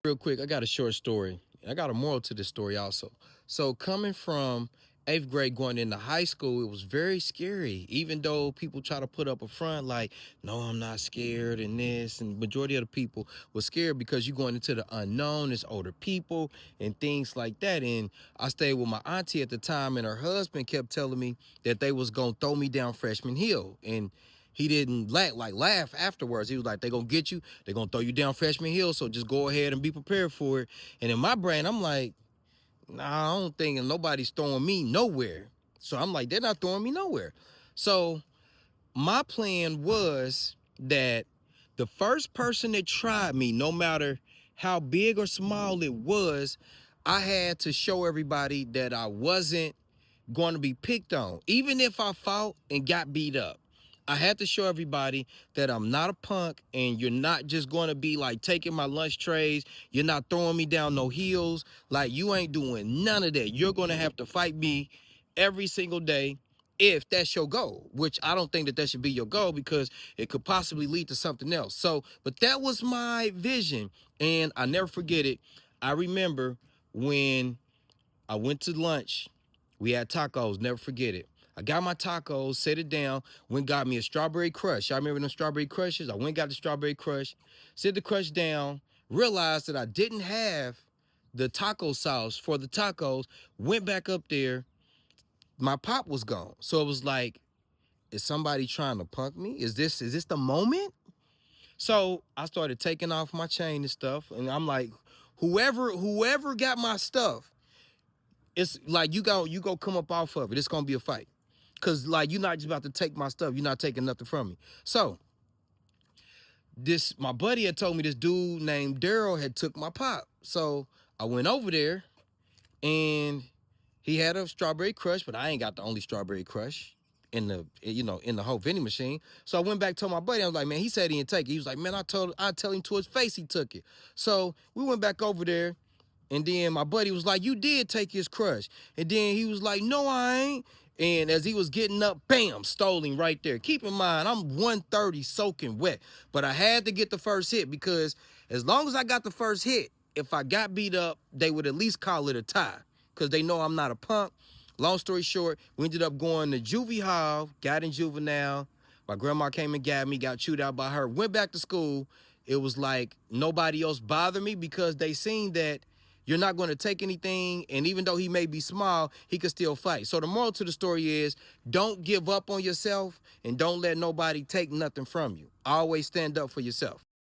Real quick, I got a short story. I got a moral to this story also. So coming from eighth grade going into high school, it was very scary. Even though people try to put up a front like, no, I'm not scared and this, and majority of the people was scared because you're going into the unknown, it's older people and things like that. And I stayed with my auntie at the time, and her husband kept telling me that they was gonna throw me down Freshman Hill. And he didn't laugh afterwards. He was like, they gonna get you, they gonna throw you down Freshman Hill, so just go ahead and be prepared for it. And in my brain, I'm like, nah, I don't think nobody's throwing me nowhere. So I'm like, they're not throwing me nowhere. So my plan was that the first person that tried me, no matter how big or small it was, I had to show everybody that I wasn't going to be picked on, even if I fought and got beat up. I had to show everybody that I'm not a punk, and you're not just going to be like taking my lunch trays. You're not throwing me down no heels. Like, you ain't doing none of that. You're going to have to fight me every single day if that's your goal, which I don't think that that should be your goal because it could possibly lead to something else. So, but that was my vision, and I never forget it. I remember when I went to lunch. We had tacos, never forget it. I got my tacos, set it down, went got me a strawberry crush. Y'all remember them strawberry crushes? I went got the strawberry crush, set the crush down, realized that I didn't have the taco sauce for the tacos, went back up there, my pop was gone. So it was like, is somebody trying to punk me? Is this the moment? So I started taking off my chain and stuff, and I'm like, whoever got my stuff, it's like you go come up off of it. It's gonna be a fight. Cause like you're not just about to take my stuff. You're not taking nothing from me. So this my buddy had told me this dude named Daryl had took my pop. So I went over there and he had a strawberry crush, but I ain't got the only strawberry crush in the in the whole vending machine. So I went back to my buddy. I was like, man, he said he didn't take it. He was like, man, I tell him to his face he took it. So we went back over there. And then my buddy was like, you did take his crush. And then he was like, no, I ain't. And as he was getting up, bam, stole him right there. Keep in mind, I'm 130 soaking wet. But I had to get the first hit because as long as I got the first hit, if I got beat up, they would at least call it a tie because they know I'm not a punk. Long story short, we ended up going to juvie hall, got in juvenile. My grandma came and got me, got chewed out by her, went back to school. It was like nobody else bothered me because they seen that you're not going to take anything, and even though he may be small, he could still fight. So the moral to the story is don't give up on yourself and don't let nobody take nothing from you. Always stand up for yourself.